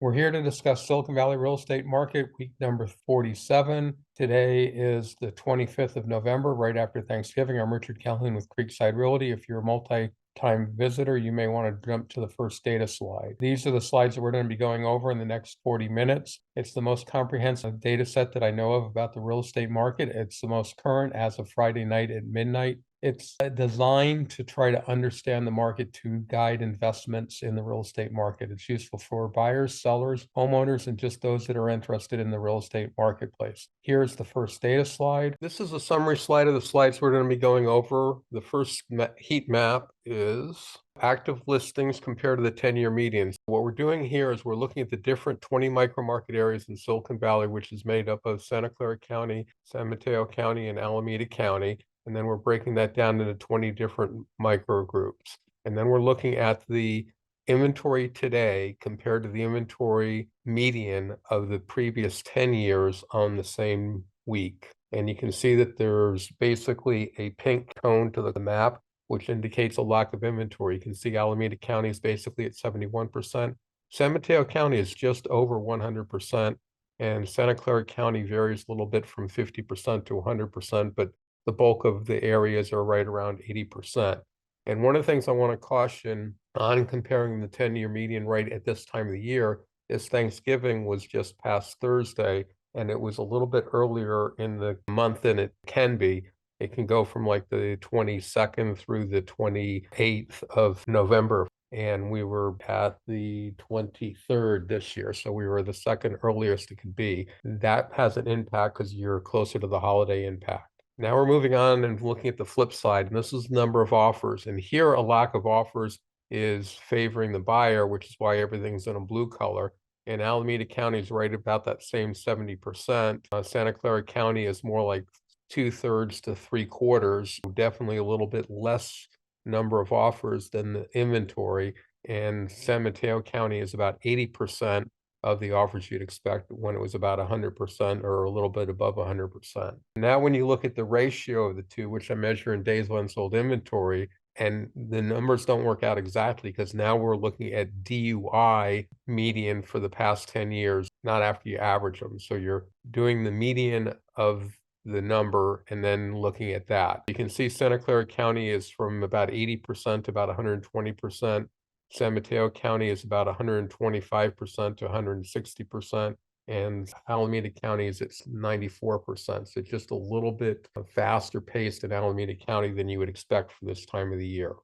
We're here to discuss Silicon Valley real estate market week number 47. Today is the 25th of November, right after Thanksgiving. I'm Richard Calhoun with Creekside Realty. If you're a multi-time visitor, you may want to jump to the first data slide. These are the slides that we're going to be going over in the next 40 minutes. It's the most comprehensive data set that I know of about the real estate market. It's the most current as of Friday night at midnight. It's designed to try to understand the market to guide investments in the real estate market. It's useful for buyers, sellers, homeowners, and just those that are interested in the real estate marketplace. Here's the first data slide. This is a summary slide of the slides we're going to be going over. The first heat map is active listings compared to the 10-year medians. What we're doing here is we're looking at the different 20 micro market areas in Silicon Valley, which is made up of Santa Clara County, San Mateo County, and Alameda County. And then we're breaking that down into 20 different micro groups. And then we're looking at the inventory today compared to the inventory median of the previous 10 years on the same week. And you can see that there's basically a pink cone to the map, which indicates a lack of inventory. You can see Alameda County is basically at 71%. San Mateo County is just over 100%. And Santa Clara County varies a little bit from 50% to 100%, but the bulk of the areas are right around 80%. And one of the things I want to caution on comparing the 10-year median right at this time of the year is Thanksgiving was just past Thursday, and it was a little bit earlier in the month than it can be. It can go from like the 22nd through the 28th of November. And we were at the 23rd this year. So we were the second earliest it could be. That has an impact because you're closer to the holiday impact. Now we're moving on and looking at the flip side, and this is the number of offers. And here, a lack of offers is favoring the buyer, which is why everything's in a blue color. And Alameda County is right about that same 70%. Santa Clara County is more like 2/3 to 3/4, definitely a little bit less number of offers than the inventory. And San Mateo County is about 80% of the offers you'd expect when it was about 100% or a little bit above 100%. Now, when you look at the ratio of the two, which I measure in days of unsold inventory, and the numbers don't work out exactly because now we're looking at DUI median for the past 10 years, not after you average them. So you're doing the median of the number and then looking at that. You can see Santa Clara County is from about 80% to about 120%. San Mateo County is about 125% to 160%, and Alameda County is at 94%. So just a little bit faster paced in Alameda County than you would expect for this time of the year.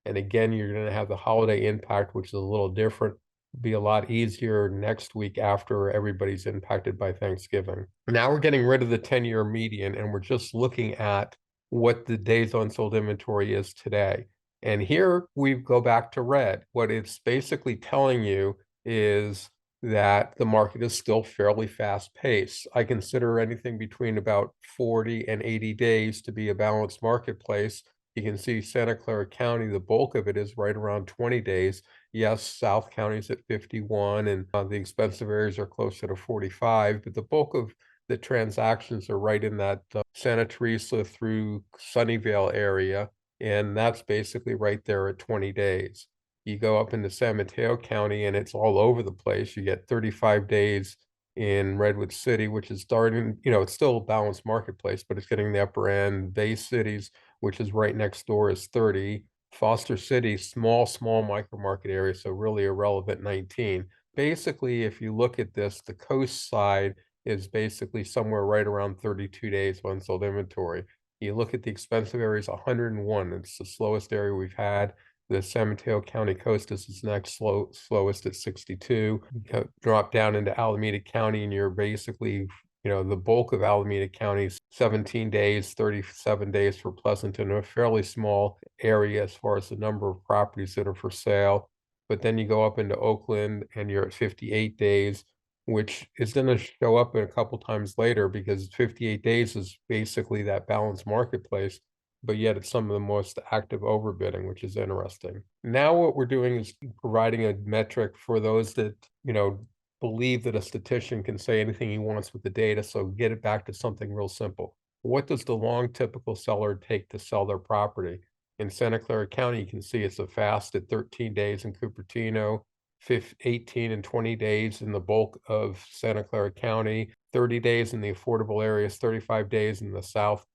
And again, you're going to have the holiday impact, which is a little different. It'll be a lot easier next week after everybody's impacted by Thanksgiving. Now we're getting rid of the 10-year median, and we're just looking at what the days unsold inventory is today. And here we go back to red. What it's basically telling you is that the market is still fairly fast paced. I consider anything between about 40 and 80 days to be a balanced marketplace. You can see Santa Clara County, the bulk of it is right around 20 days. Yes, South County is at 51, and the expensive areas are closer to 45, but the bulk of the transactions are right in that Santa Teresa through Sunnyvale area. And that's basically right there at 20 days. You go up into San Mateo County and it's all over the place. You get 35 days in Redwood City, which is starting, it's still a balanced marketplace, but it's getting the upper end. Bay Cities, which is right next door, is 30. Foster City, small micro market area, so really irrelevant, 19. Basically, if you look at this, the coast side is basically somewhere right around 32 days of unsold inventory. You look at the expensive areas, 101. It's the slowest area we've had. The San Mateo County coast is next slowest at 62. You drop down into Alameda County, and you're basically, the bulk of Alameda County, 17 days, 37 days for Pleasanton, a fairly small area as far as the number of properties that are for sale. But then you go up into Oakland, and you're at 58 days. Which is going to show up a couple times later because 58 days is basically that balanced marketplace, but yet it's some of the most active overbidding, which is interesting. Now what we're doing is providing a metric for those that, believe that a statistician can say anything he wants with the data, so get it back to something real simple. What does the long typical seller take to sell their property? In Santa Clara County, you can see it's a fast at 13 days in Cupertino, 18 and 20 days in the bulk of Santa Clara County, 30 days in the affordable areas, 35 days in the South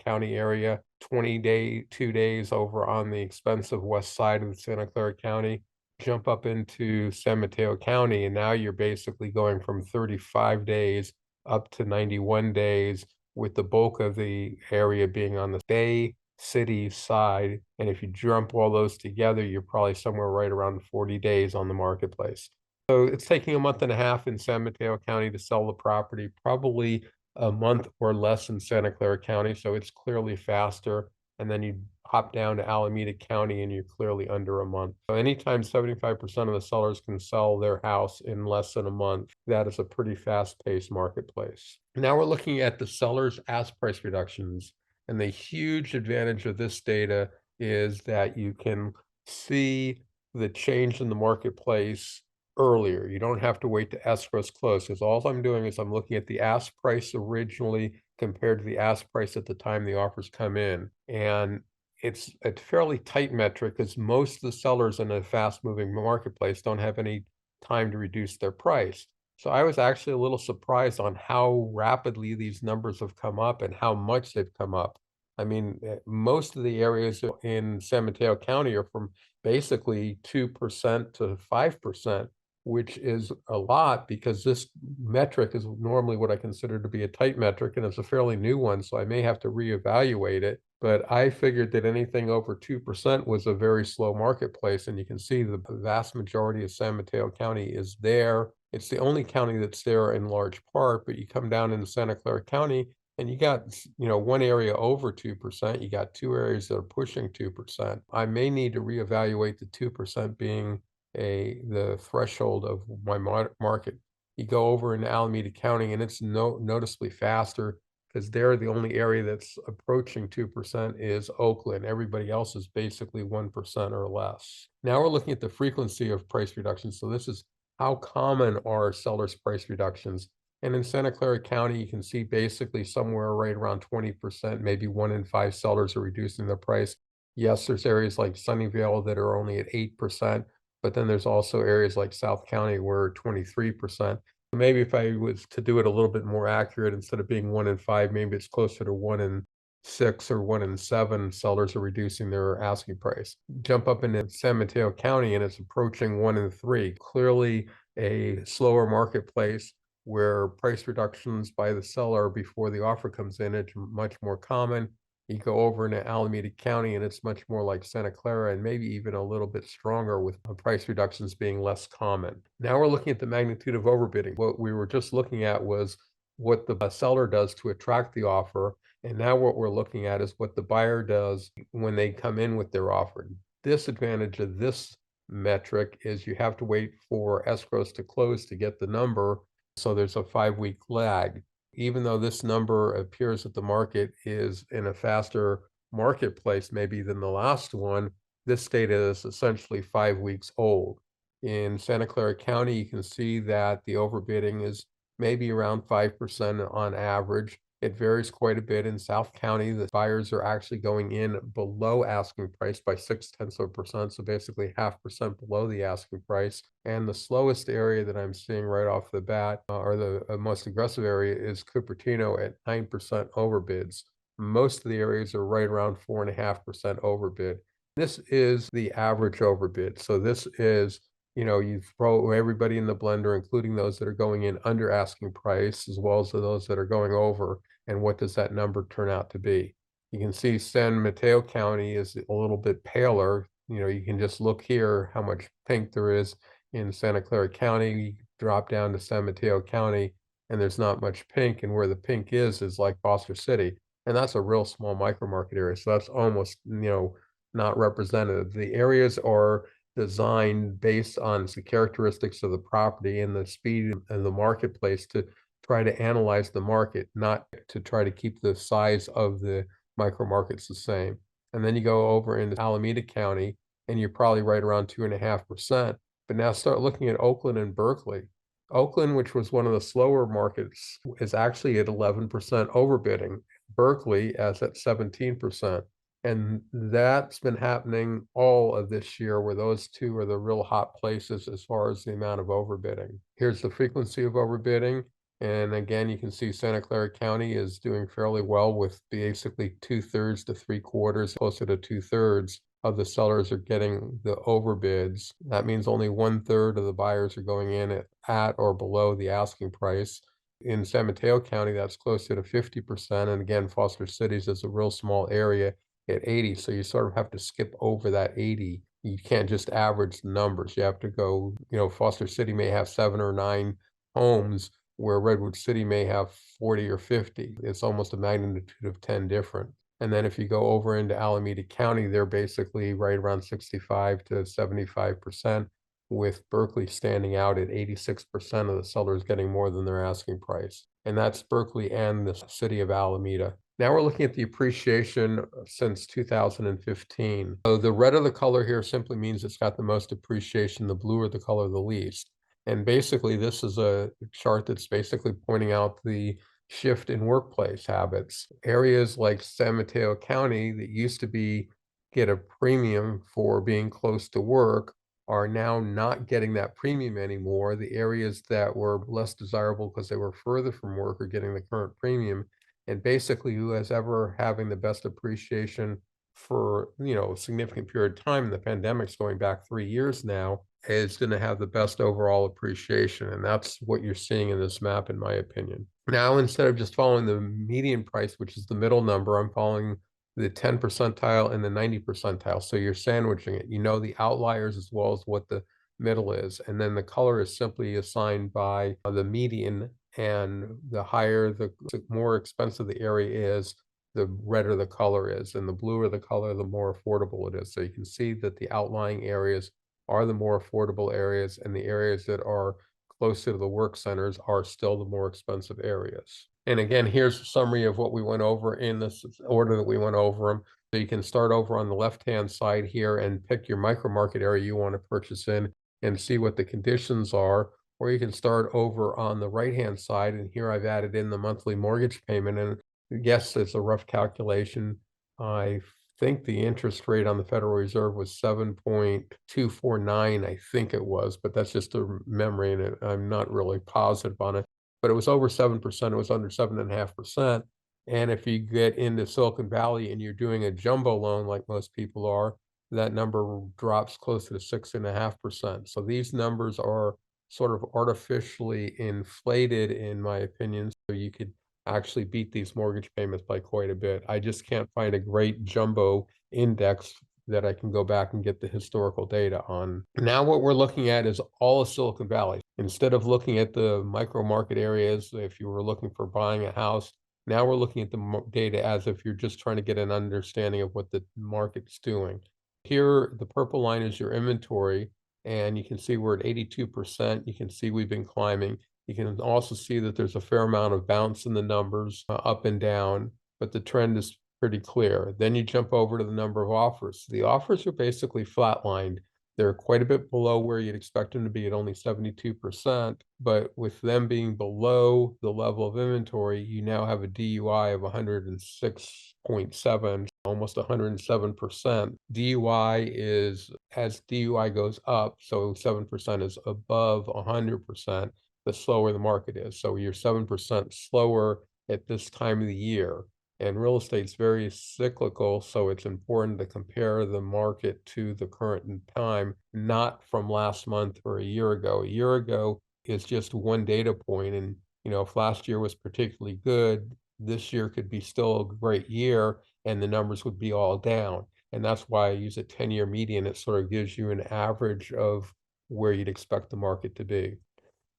County area, 2 days over on the expensive west side of Santa Clara County. Jump up into San Mateo County, and now you're basically going from 35 days up to 91 days, with the bulk of the area being on the Bay City side. And if you jump all those together, you're probably somewhere right around 40 days on the marketplace. So it's taking a month and a half in San Mateo County to sell the property, probably a month or less in Santa Clara County. So it's clearly faster. And then you hop down to Alameda County and you're clearly under a month. So anytime 75% of the sellers can sell their house in less than a month, that is a pretty fast-paced marketplace. Now we're looking at the sellers' ask price reductions. And the huge advantage of this data is that you can see the change in the marketplace earlier. You don't have to wait to escrow's close, because all I'm doing is I'm looking at the ask price originally compared to the ask price at the time the offers come in. And it's a fairly tight metric, because most of the sellers in a fast-moving marketplace don't have any time to reduce their price. So I was actually a little surprised on how rapidly these numbers have come up and how much they've come up. I mean, most of the areas in San Mateo County are from basically 2% to 5%, which is a lot, because this metric is normally what I consider to be a tight metric, and it's a fairly new one, so I may have to reevaluate it. But I figured that anything over 2% was a very slow marketplace, and you can see the vast majority of San Mateo County is there. It's the only county that's there in large part, but you come down into Santa Clara County and you got, one area over 2%, you got two areas that are pushing 2%. I may need to reevaluate the 2% being the threshold of my market. You go over in Alameda County and it's noticeably faster, because they're the only area that's approaching 2% is Oakland. Everybody else is basically 1% or less. Now we're looking at the frequency of price reductions. So this is how common are sellers' price reductions. And in Santa Clara County, you can see basically somewhere right around 20%, maybe 1 in 5 sellers are reducing their price. Yes, there's areas like Sunnyvale that are only at 8%, but then there's also areas like South County where 23%. Maybe if I was to do it a little bit more accurate, instead of being 1 in 5, maybe it's closer to 1 in 6 or 1 in 7 sellers are reducing their asking price. Jump up into San Mateo County and it's approaching 1 in 3. Clearly a slower marketplace where price reductions by the seller before the offer comes in, it's much more common. You go over into Alameda County and it's much more like Santa Clara, and maybe even a little bit stronger, with price reductions being less common. Now we're looking at the magnitude of overbidding. What we were just looking at was what the seller does to attract the offer. And now what we're looking at is what the buyer does when they come in with their offer. Disadvantage of this metric is you have to wait for escrows to close to get the number. So there's a 5-week lag. Even though this number appears that the market is in a faster marketplace maybe than the last one, this data is essentially 5 weeks old. In Santa Clara County, you can see that the overbidding is maybe around 5% on average. It varies quite a bit. In South County, the buyers are actually going in below asking price by 0.6%, so basically 0.5% below the asking price. And the slowest area that I'm seeing right off the bat, or the most aggressive area, is Cupertino at 9% overbids. Most of the areas are right around 4.5% overbid. This is the average overbid. So this is, you throw everybody in the blender, including those that are going in under asking price, as well as those that are going over. And what does that number turn out to be? You can see San Mateo County is a little bit paler. You can just look here how much pink there is in Santa Clara County. You drop down to San Mateo County and there's not much pink. And where the pink is like Foster City. And that's a real small micro market area. So that's almost, not representative. The areas are designed based on the characteristics of the property and the speed and the marketplace to try to analyze the market, not to try to keep the size of the micro markets the same. And then you go over into Alameda County and you're probably right around 2.5%. But now start looking at Oakland and Berkeley. Oakland, which was one of the slower markets, is actually at 11% overbidding. Berkeley is at 17%. And that's been happening all of this year, where those two are the real hot places as far as the amount of overbidding. Here's the frequency of overbidding. And again, you can see Santa Clara County is doing fairly well, with basically 2/3 to 3/4, closer to 2/3 of the sellers are getting the overbids. That means only 1/3 of the buyers are going in at or below the asking price. In San Mateo County, that's closer to 50%. And again, Foster Cities is a real small area at 80. So you sort of have to skip over that 80. You can't just average the numbers. You have to go, Foster City may have 7 or 9 homes, where Redwood City may have 40 or 50. It's almost a magnitude of 10 different. And then if you go over into Alameda County, they're basically right around 65 to 75%, with Berkeley standing out at 86% of the sellers getting more than their asking price. And that's Berkeley and the city of Alameda. Now we're looking at the appreciation since 2015. So the red of the color here simply means it's got the most appreciation, the blue of the color the least. And basically, this is a chart that's basically pointing out the shift in workplace habits. Areas like San Mateo County that used to get a premium for being close to work are now not getting that premium anymore. The areas that were less desirable because they were further from work are getting the current premium. And basically, who has ever having the best appreciation for a significant period of time, the pandemic's going back 3 years now, is going to have the best overall appreciation. And that's what you're seeing in this map, in my opinion. Now, instead of just following the median price, which is the middle number, I'm following the 10 percentile and the 90 percentile. So you're sandwiching it. You know the outliers as well as what the middle is. And then the color is simply assigned by the median. And the higher, the more expensive the area is, the redder the color is. And the bluer the color, the more affordable it is. So you can see that the outlying areas are the more affordable areas, and the areas that are closer to the work centers are still the more expensive areas. And again, here's a summary of what we went over in this order that we went over them. So you can start over on the left-hand side here and pick your micro market area you want to purchase in and see what the conditions are. Or you can start over on the right-hand side, and here I've added in the monthly mortgage payment. And yes, it's a rough calculation. I think the interest rate on the Federal Reserve was 7.249, I think it was, but that's just a memory, and I'm not really positive on it. But it was over 7%. It was under 7.5%. And if you get into Silicon Valley and you're doing a jumbo loan like most people are, that number drops closer to 6.5%. So these numbers are sort of artificially inflated, in my opinion, so you could actually beat these mortgage payments by quite a bit. I just can't find a great jumbo index that I can go back and get the historical data on. Now what we're looking at is all of Silicon Valley. Instead of looking at the micro market areas, if you were looking for buying a house, now we're looking at the data as if you're just trying to get an understanding of what the market's doing. Here, the purple line is your inventory, and you can see we're at 82%. You can see we've been climbing. You can also see that there's a fair amount of bounce in the numbers up and down, but the trend is pretty clear. Then you jump over to the number of offers. The offers are basically flatlined. They're quite a bit below where you'd expect them to be at only 72%, but with them being below the level of inventory, you now have a DUI of 106.7, almost 107%. DUI is, as DUI goes up, so 7% is above 100%, the slower the market is. So you're 7% slower at this time of the year. And real estate's very cyclical, so it's important to compare the market to the current time, not from last month or a year ago. A year ago is just one data point, and if last year was particularly good, this year could be still a great year, and the numbers would be all down. And that's why I use a 10-year median. It sort of gives you an average of where you'd expect the market to be.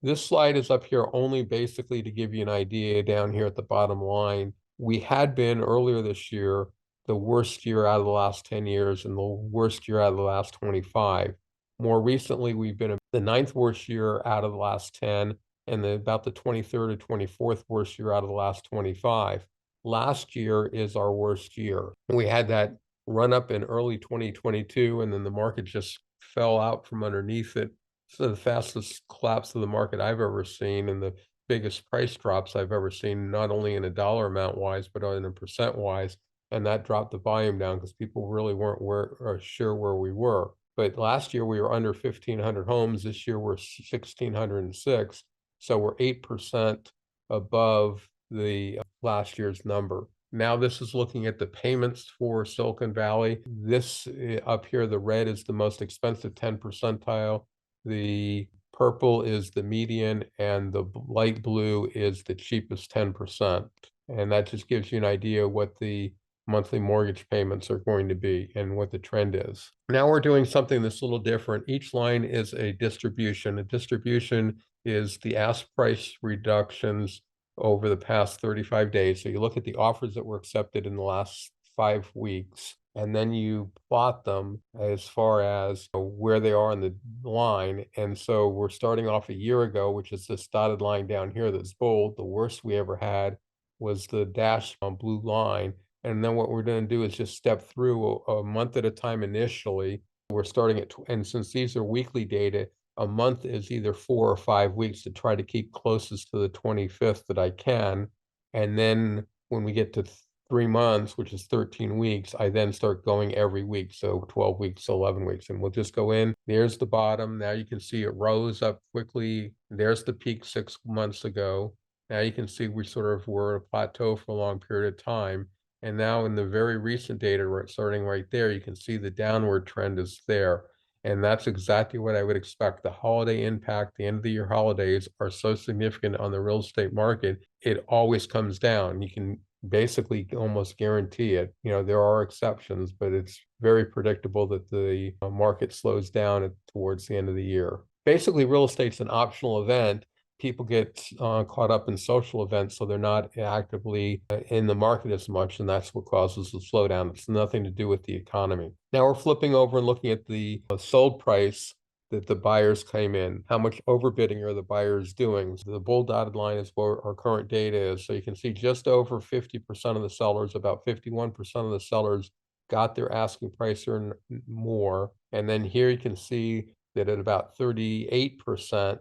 This slide is up here only basically to give you an idea down here at the bottom line. We had been earlier this year the worst year out of the last 10 years and the worst year out of the last 25. More recently, we've been the 9th worst year out of the last 10 and about the 23rd or 24th worst year out of the last 25. Last year is our worst year. We had that run up in early 2022, and then the market just fell out from underneath it. So the fastest collapse of the market I've ever seen, and the biggest price drops I've ever seen, not only in a dollar amount wise, but in a percent wise. and that dropped the volume down because people really weren't sure where we were. But last year we were under 1,500 homes. This year we're 1,606, so we're 8% above the last year's number. Now this is looking at the payments for Silicon Valley. This up here, the red is the most expensive 10 percentile. The purple is the median, and the light blue is the cheapest 10%. And that just gives you an idea what the monthly mortgage payments are going to be and what the trend is. Now we're doing something that's a little different. Each line is a distribution. A distribution is the ask price reductions over the past 35 days. So you look at the offers that were accepted in the last 5 weeks, and then you plot them as far as where they are in the line. And so we're starting off a year ago, which is this dotted line down here that's bold. The worst we ever had was the dashed blue line. And then what we're going to do is just step through a month at a time initially. We're starting at, and since these are weekly data, a month is either 4 or 5 weeks to try to keep closest to the 25th that I can. And then when we get to 3 months, which is 13 weeks, I then start going every week. So 12 weeks, 11 weeks, and we'll just go in. There's the bottom. Now you can see it rose up quickly. There's the peak 6 months ago. Now you can see we sort of were at a plateau for a long period of time. And now in the very recent data, starting right there, you can see the downward trend is there. And that's exactly what I would expect. The holiday impact, the end of the year holidays are so significant on the real estate market. It always comes down. You can basically almost guarantee it. There are exceptions, but it's very predictable that the market slows down towards the end of the year. Basically, real estate's an optional event. People get caught up in social events, so they're not actively in the market as much, and that's what causes the slowdown. It's nothing to do with the economy. Now we're flipping over and looking at the sold price that the buyers came in. How much overbidding are the buyers doing? So the bold dotted line is where our current data is. So you can see just over 50% of the sellers, about 51% of the sellers got their asking price or more. And then here you can see that at about 38%,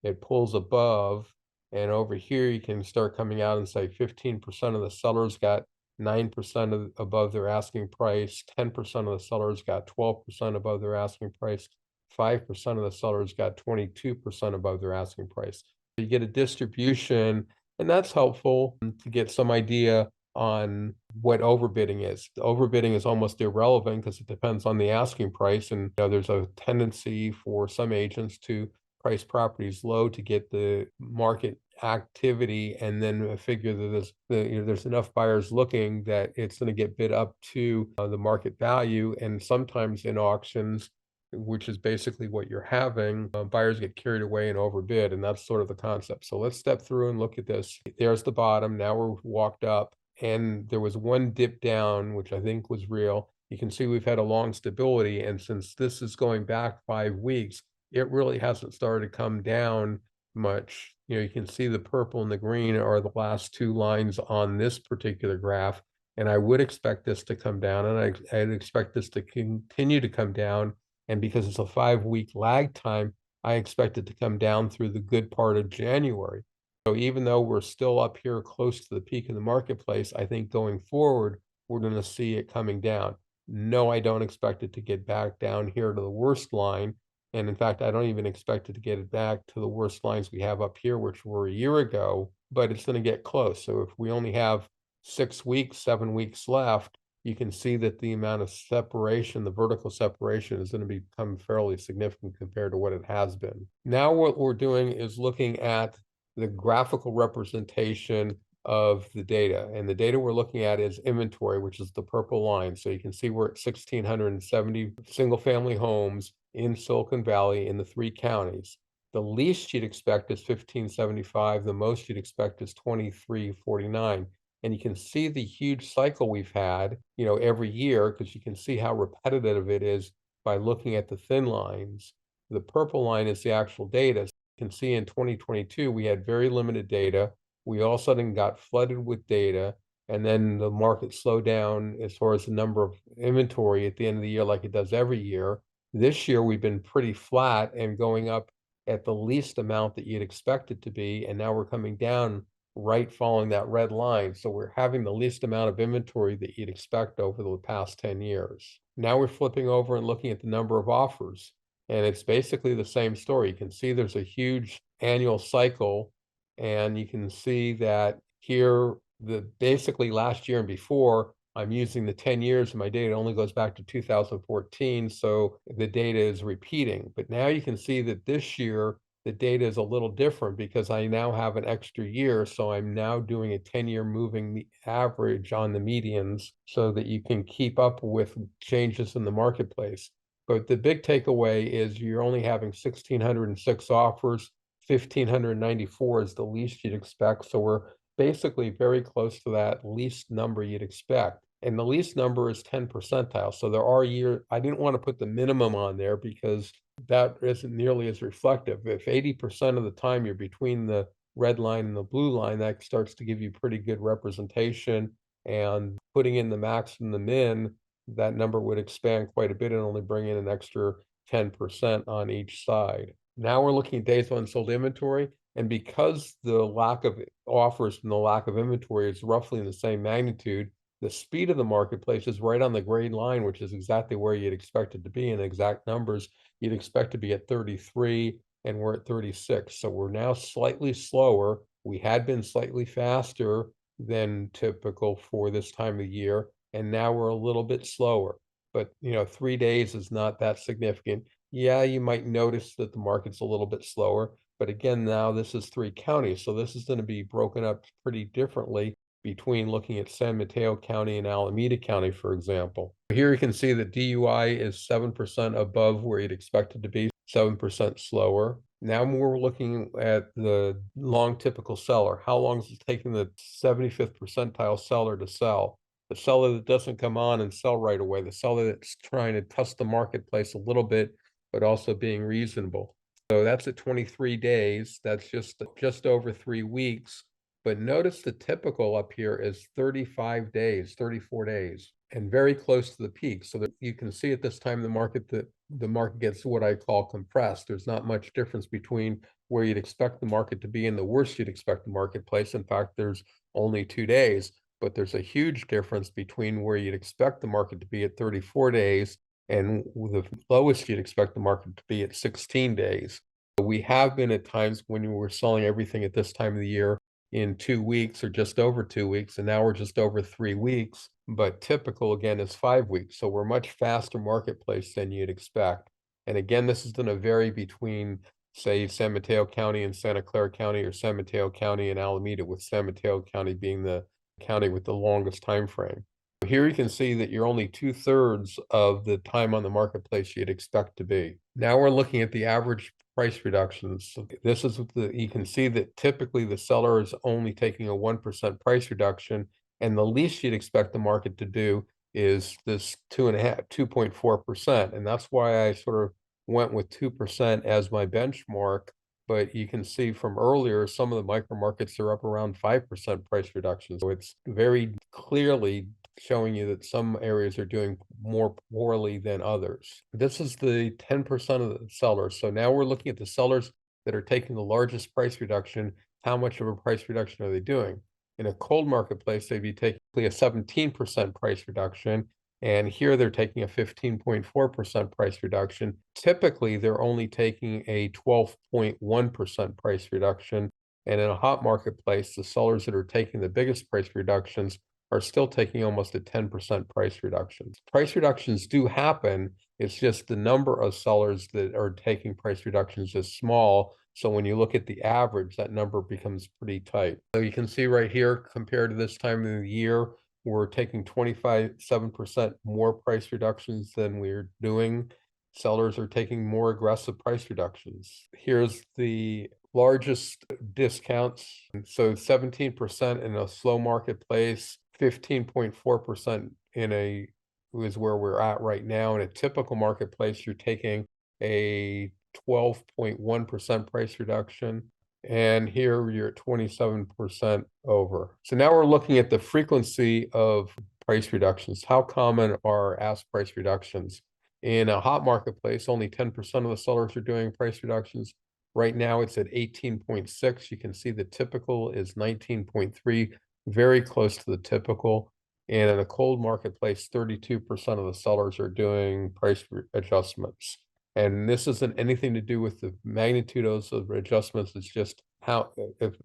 it pulls above, and over here you can start coming out and say 15% of the sellers got 9% above their asking price, 10% of the sellers got 12% above their asking price, 5% of the sellers got 22% above their asking price. You get a distribution, and that's helpful to get some idea on what overbidding is. The overbidding is almost irrelevant because it depends on the asking price, and there's a tendency for some agents to price properties low to get the market activity, and then figure that there's enough buyers looking that it's going to get bid up to the market value. And sometimes in auctions, which is basically what you're having, buyers get carried away and overbid, and that's sort of the concept. So let's step through and look at this. There's the bottom. Now we're walked up, and there was one dip down, which I think was real. You can see we've had a long stability, and since this is going back 5 weeks, it really hasn't started to come down much. You can see the purple and the green are the last 2 lines on this particular graph, and I would expect this to come down, and I'd expect this to continue to come down. And because it's a 5-week lag time, I expect it to come down through the good part of January. So even though we're still up here close to the peak of the marketplace, I think going forward, we're going to see it coming down. No, I don't expect it to get back down here to the worst line. And in fact, I don't even expect it to get it back to the worst lines we have up here, which were a year ago, but it's going to get close. So if we only have 6 weeks, 7 weeks left, you can see that the amount of separation, the vertical separation, is going to become fairly significant compared to what it has been. Now what we're doing is looking at the graphical representation of the data. And the data we're looking at is inventory, which is the purple line. So you can see we're at 1,670 single-family homes in Silicon Valley in the 3 counties. The least you'd expect is 1,575. The most you'd expect is 2,349. And you can see the huge cycle we've had, every year, because you can see how repetitive it is by looking at the thin lines. The purple line is the actual data. So you can see in 2022, we had very limited data. We all of a sudden got flooded with data, and then the market slowed down as far as the number of inventory at the end of the year, like it does every year. This year, we've been pretty flat and going up at the least amount that you'd expect it to be, and now we're coming down right following that red line. So we're having the least amount of inventory that you'd expect over the past 10 years. Now we're flipping over and looking at the number of offers. And it's basically the same story. You can see there's a huge annual cycle, and you can see that here, basically last year and before, I'm using the 10 years, and my data only goes back to 2014, so the data is repeating. But now you can see that this year, the data is a little different because I now have an extra year, so I'm now doing a 10-year moving average on the medians so that you can keep up with changes in the marketplace. But the big takeaway is you're only having 1,606 offers. 1,594 is the least you'd expect. So we're basically very close to that least number you'd expect. And the least number is 10 percentile. So there are years, I didn't want to put the minimum on there because that isn't nearly as reflective. If 80% of the time you're between the red line and the blue line, that starts to give you pretty good representation. And putting in the max and the min, that number would expand quite a bit and only bring in an extra 10% on each side. Now we're looking at days on unsold inventory. And because the lack of offers and the lack of inventory is roughly in the same magnitude, the speed of the marketplace is right on the grade line, which is exactly where you'd expect it to be in exact numbers. You'd expect to be at 33, and we're at 36. So we're now slightly slower. We had been slightly faster than typical for this time of year, and now we're a little bit slower. But 3 days is not that significant. Yeah, you might notice that the market's a little bit slower, but again, now this is 3 counties, so this is going to be broken up pretty differently between looking at San Mateo County and Alameda County, for example. Here you can see that DUI is 7% above where you'd expect it to be, 7% slower. Now we're looking at the long typical seller. How long is it taking the 75th percentile seller to sell? The seller that doesn't come on and sell right away, the seller that's trying to test the marketplace a little bit, but also being reasonable. So that's at 23 days. That's just over 3 weeks. But notice the typical up here is 35 days, 34 days, and very close to the peak. So that you can see at this time the market gets what I call compressed. There's not much difference between where you'd expect the market to be and the worst you'd expect the marketplace. In fact, there's only 2 days, but there's a huge difference between where you'd expect the market to be at 34 days and the lowest you'd expect the market to be at 16 days. We have been at times when we were selling everything at this time of the year in 2 weeks or just over 2 weeks, and now we're just over 3 weeks. But typical again is 5 weeks. So we're much faster marketplace than you'd expect. And again, this is going to vary between, say, San Mateo County and Santa Clara County, or San Mateo County and Alameda, with San Mateo County being the county with the longest time frame. Here you can see that you're only 2/3 of the time on the marketplace you'd expect to be. Now we're looking at the average price reductions. So this is you can see that typically the seller is only taking a 1% price reduction, and the least you'd expect the market to do is this 2.4%. And that's why I sort of went with 2% as my benchmark. But you can see from earlier, some of the micro markets are up around 5% price reductions. So it's very clearly showing you that some areas are doing more poorly than others. This is the 10% of the sellers. So now we're looking at the sellers that are taking the largest price reduction. How much of a price reduction are they doing? In a cold marketplace, they'd be taking a 17% price reduction. And here they're taking a 15.4% price reduction. Typically, they're only taking a 12.1% price reduction. And in a hot marketplace, the sellers that are taking the biggest price reductions are still taking almost a 10% price reduction. Price reductions do happen. It's just the number of sellers that are taking price reductions is small. So when you look at the average, that number becomes pretty tight. So you can see right here, compared to this time of the year, we're taking 27% more price reductions than we're doing. Sellers are taking more aggressive price reductions. Here's the largest discounts. So 17% in a slow marketplace, 15.4% is where we're at right now. In a typical marketplace, you're taking a 12.1% price reduction. And here you're at 27% over. So now we're looking at the frequency of price reductions. How common are ask price reductions? In a hot marketplace, only 10% of the sellers are doing price reductions. Right now, it's at 18.6. You can see the typical is 19.3, very close to the typical. And in a cold marketplace, 32% of the sellers are doing price adjustments. And this isn't anything to do with the magnitude of the adjustments. It's just how, if,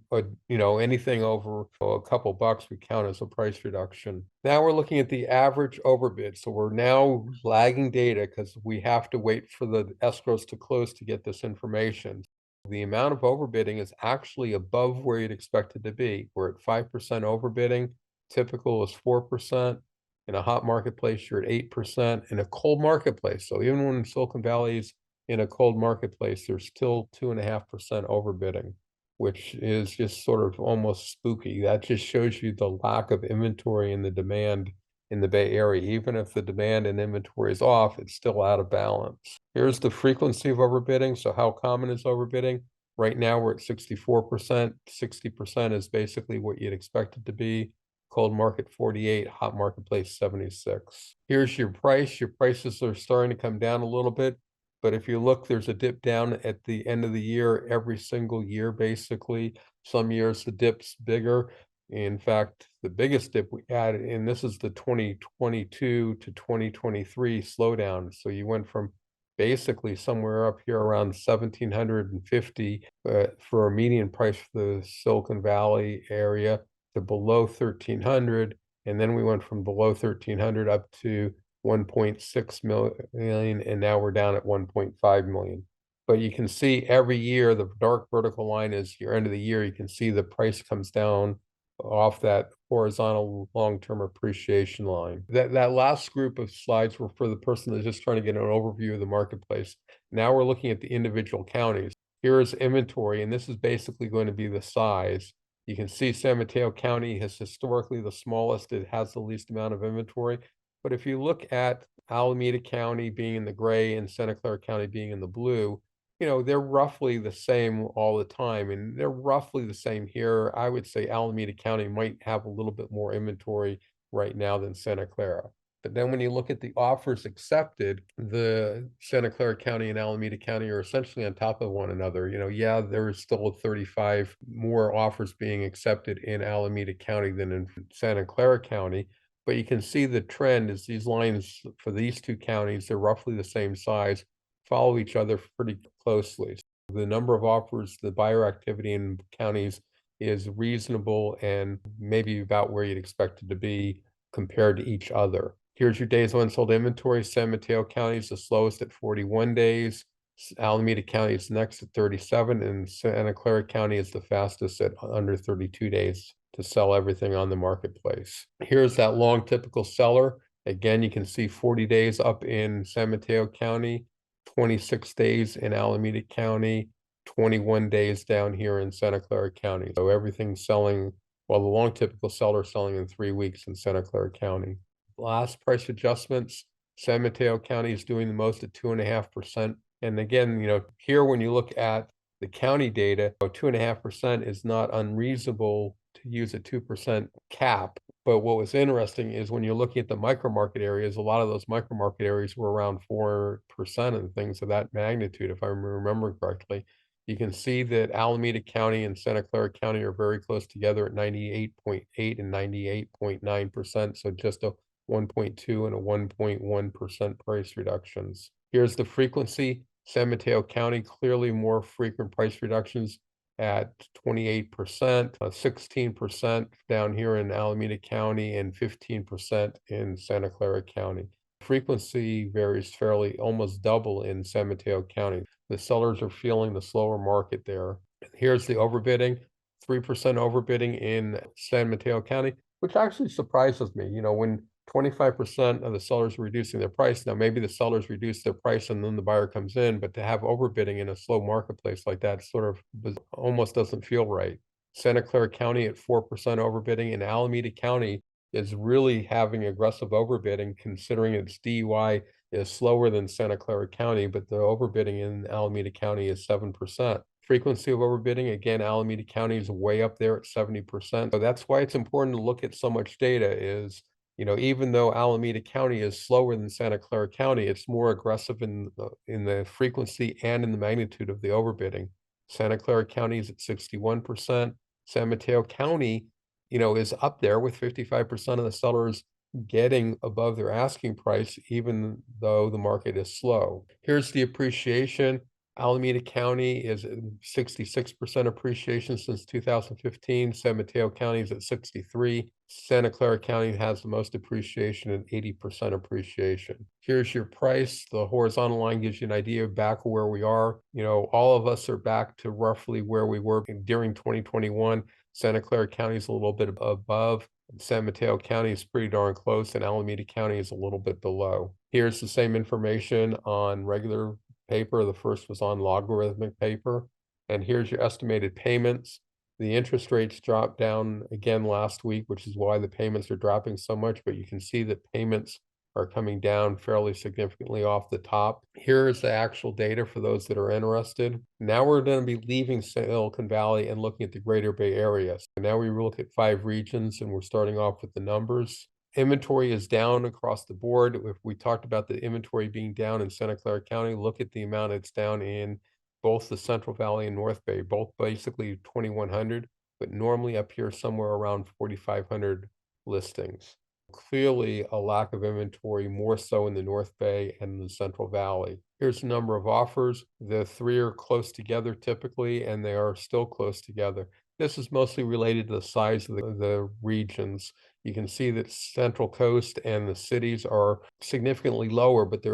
anything over a couple bucks we count as a price reduction. Now we're looking at the average overbid. So we're now lagging data because we have to wait for the escrows to close to get this information. The amount of overbidding is actually above where you'd expect it to be. We're at 5% overbidding. Typical is 4%. In a hot marketplace, you're at 8%. In a cold marketplace, so even when Silicon Valley is in a cold marketplace, there's still 2.5% overbidding, which is just sort of almost spooky. That just shows you the lack of inventory and the demand in the Bay Area. Even if the demand and inventory is off, it's still out of balance. Here's the frequency of overbidding. So how common is overbidding? Right now we're at 64%. 60% is basically what you'd expect it to be. Cold market 48, hot marketplace 76. Here's your price. Your prices are starting to come down a little bit, but if you look, there's a dip down at the end of the year, every single year, basically. Some years the dip's bigger. In fact, the biggest dip we had, and this is the 2022 to 2023 slowdown. So you went from basically somewhere up here around 1,750 for a median price for the Silicon Valley area to below 1,300, and then we went from below 1,300 up to 1.6 million, and now we're down at 1.5 million. But you can see every year, the dark vertical line is your end of the year. You can see the price comes down off that horizontal long-term appreciation line. That last group of slides were for the person that's just trying to get an overview of the marketplace. Now we're looking at the individual counties. Here is inventory, and this is basically going to be the size. You can see San Mateo County is historically the smallest. It has the least amount of inventory. But if you look at Alameda County being in the gray and Santa Clara County being in the blue, they're roughly the same all the time, and they're roughly the same here. I would say Alameda County might have a little bit more inventory right now than Santa Clara. But then when you look at the offers accepted, the Santa Clara County and Alameda County are essentially on top of one another. Yeah, there is still 35 more offers being accepted in Alameda County than in Santa Clara County. But you can see the trend is these lines for these two counties, they're roughly the same size, follow each other pretty closely. So the number of offers, the buyer activity in counties is reasonable and maybe about where you'd expect it to be compared to each other. Here's your days of unsold inventory. San Mateo County is the slowest at 41 days. Alameda County is next at 37, and Santa Clara County is the fastest at under 32 days to sell everything on the marketplace. Here's that long typical seller. Again, you can see 40 days up in San Mateo County, 26 days in Alameda County, 21 days down here in Santa Clara County. So everything's selling, well, the long typical seller selling in 3 weeks in Santa Clara County. Last price adjustments, San Mateo County is doing the most at 2.5%. And again, here when you look at the county data, 2.5% is not unreasonable to use a 2% cap. But what was interesting is when you're looking at the micro market areas, a lot of those micro market areas were around 4% and things of that magnitude, if I remember correctly. You can see that Alameda County and Santa Clara County are very close together at 98.8 and 98.9%. So just a 1.2 and a 1.1% price reductions. Here's the frequency. San Mateo County, clearly more frequent price reductions at 28%, 16% down here in Alameda County, and 15% in Santa Clara County. Frequency varies fairly, almost double in San Mateo County. The sellers are feeling the slower market there. Here's the overbidding, 3% overbidding in San Mateo County, which actually surprises me. When 25% of the sellers are reducing their price. Now, maybe the sellers reduce their price and then the buyer comes in, but to have overbidding in a slow marketplace like that sort of almost doesn't feel right. Santa Clara County at 4% overbidding, and Alameda County is really having aggressive overbidding considering its DUI is slower than Santa Clara County, but the overbidding in Alameda County is 7%. Frequency of overbidding, again, Alameda County is way up there at 70%. So that's why it's important to look at so much data is, even though Alameda County is slower than Santa Clara County, it's more aggressive in the frequency and in the magnitude of the overbidding. Santa Clara County is at 61%. San Mateo County, is up there with 55% of the sellers getting above their asking price, even though the market is slow. Here's the appreciation. Alameda County is at 66% appreciation since 2015. San Mateo County is at 63. Santa Clara County has the most appreciation at 80% appreciation. Here's your price. The horizontal line gives you an idea of back where we are. All of us are back to roughly where we were during 2021. Santa Clara County is a little bit above. San Mateo County is pretty darn close, and Alameda County is a little bit below. Here's the same information on regular paper. The first was on logarithmic paper. And here's your estimated payments. The interest rates dropped down again last week, which is why the payments are dropping so much, but you can see that payments are coming down fairly significantly off the top. Here is the actual data for those that are interested. Now we're going to be leaving Silicon Valley and looking at the Greater Bay Area. So now we look at 5 regions, and we're starting off with the numbers. Inventory is down across the board. If we talked about the inventory being down in Santa Clara County, look at the amount it's down in both the Central Valley and North Bay, both basically 2,100, but normally up here somewhere around 4,500 listings. Clearly a lack of inventory, more so in the North Bay and the Central Valley. Here's the number of offers. The 3 are close together typically, and they are still close together. This is mostly related to the size of the regions. You can see that Central Coast and the cities are significantly lower, but they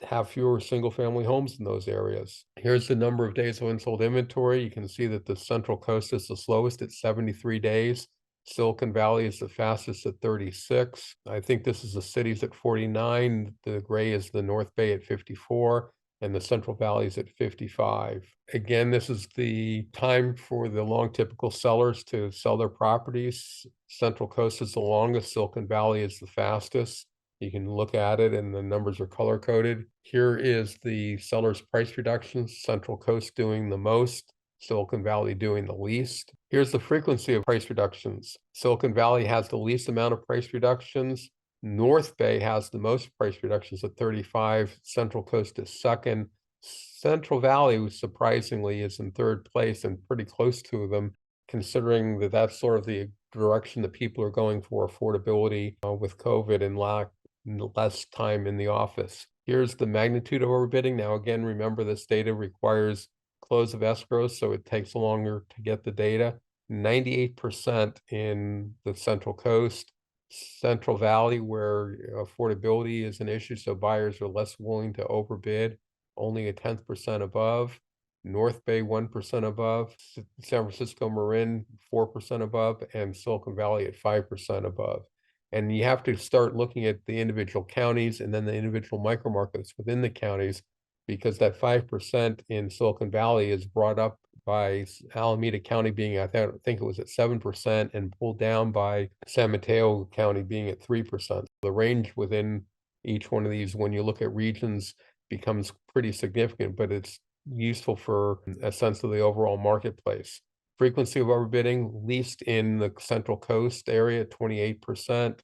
have fewer single-family homes in those areas. Here's the number of days of unsold inventory. You can see that the Central Coast is the slowest at 73 days. Silicon Valley is the fastest at 36. I think this is the cities at 49. The gray is the North Bay at 54. And the Central Valley is at 55. Again, this is the time for the long typical sellers to sell their properties. Central Coast is the longest, Silicon Valley is the fastest. You can look at it and the numbers are color coded. Here is the seller's price reductions, Central Coast doing the most, Silicon Valley doing the least. Here's the frequency of price reductions. Silicon Valley has the least amount of price reductions. North Bay has the most price reductions at 35. Central Coast is second. Central Valley, surprisingly, is in third place and pretty close to them, considering that that's sort of the direction that people are going for affordability with COVID and less time in the office. Here's the magnitude of overbidding. Now, again, remember this data requires close of escrow, so it takes longer to get the data. 98% in the Central Coast. Central Valley, where affordability is an issue, so buyers are less willing to overbid, only a 10% above. North Bay 1% above, San Francisco Marin 4% above, and Silicon Valley at 5% above. And you have to start looking at the individual counties and then the individual micro markets within the counties, because that 5% in Silicon Valley is brought up by Alameda County being, I think it was at 7%, and pulled down by San Mateo County being at 3%. The range within each one of these, when you look at regions, becomes pretty significant, but it's useful for a sense of the overall marketplace. Frequency of overbidding, least in the Central Coast area, 28%.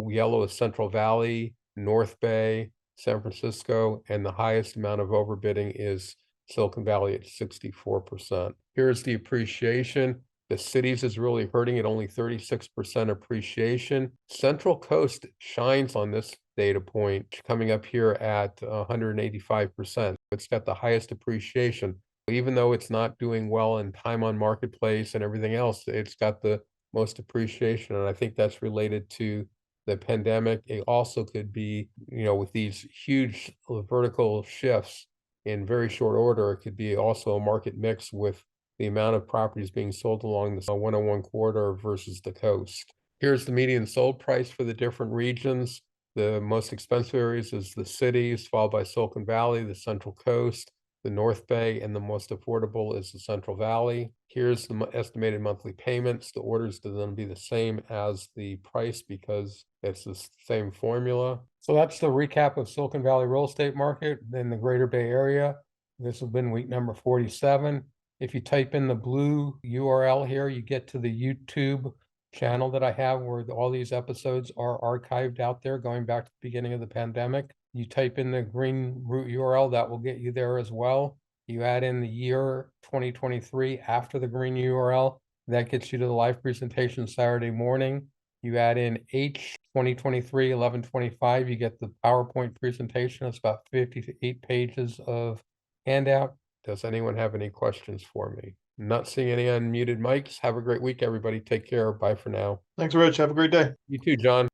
Yellow is Central Valley, North Bay, San Francisco, and the highest amount of overbidding is Silicon Valley at 64%. Here's the appreciation. The cities is really hurting at only 36% appreciation. Central Coast shines on this data point, coming up here at 185%. It's got the highest appreciation. Even though it's not doing well in time on marketplace and everything else, it's got the most appreciation. And I think that's related to the pandemic. It also could be, with these huge vertical shifts in very short order, it could be also a market mix with the amount of properties being sold along the 101 corridor versus the coast. Here's the median sold price for the different regions. The most expensive areas is the cities, followed by Silicon Valley, the Central Coast, the North Bay, and the most affordable is the Central Valley. Here's the estimated monthly payments. The orders to them be the same as the price because it's the same formula. So that's the recap of Silicon Valley real estate market in the Greater Bay Area. This has been week number 47. If you type in the blue URL here, you get to the YouTube channel that I have where all these episodes are archived out there going back to the beginning of the pandemic. You type in the green root URL, that will get you there as well. You add in the year 2023 after the green URL, that gets you to the live presentation Saturday morning. You add in H 2023 11/25, you get the PowerPoint presentation. It's about 58 pages of handout. Does anyone have any questions for me? Not seeing any unmuted mics. Have a great week, everybody. Take care. Bye for now. Thanks, Rich. Have a great day. You too, John.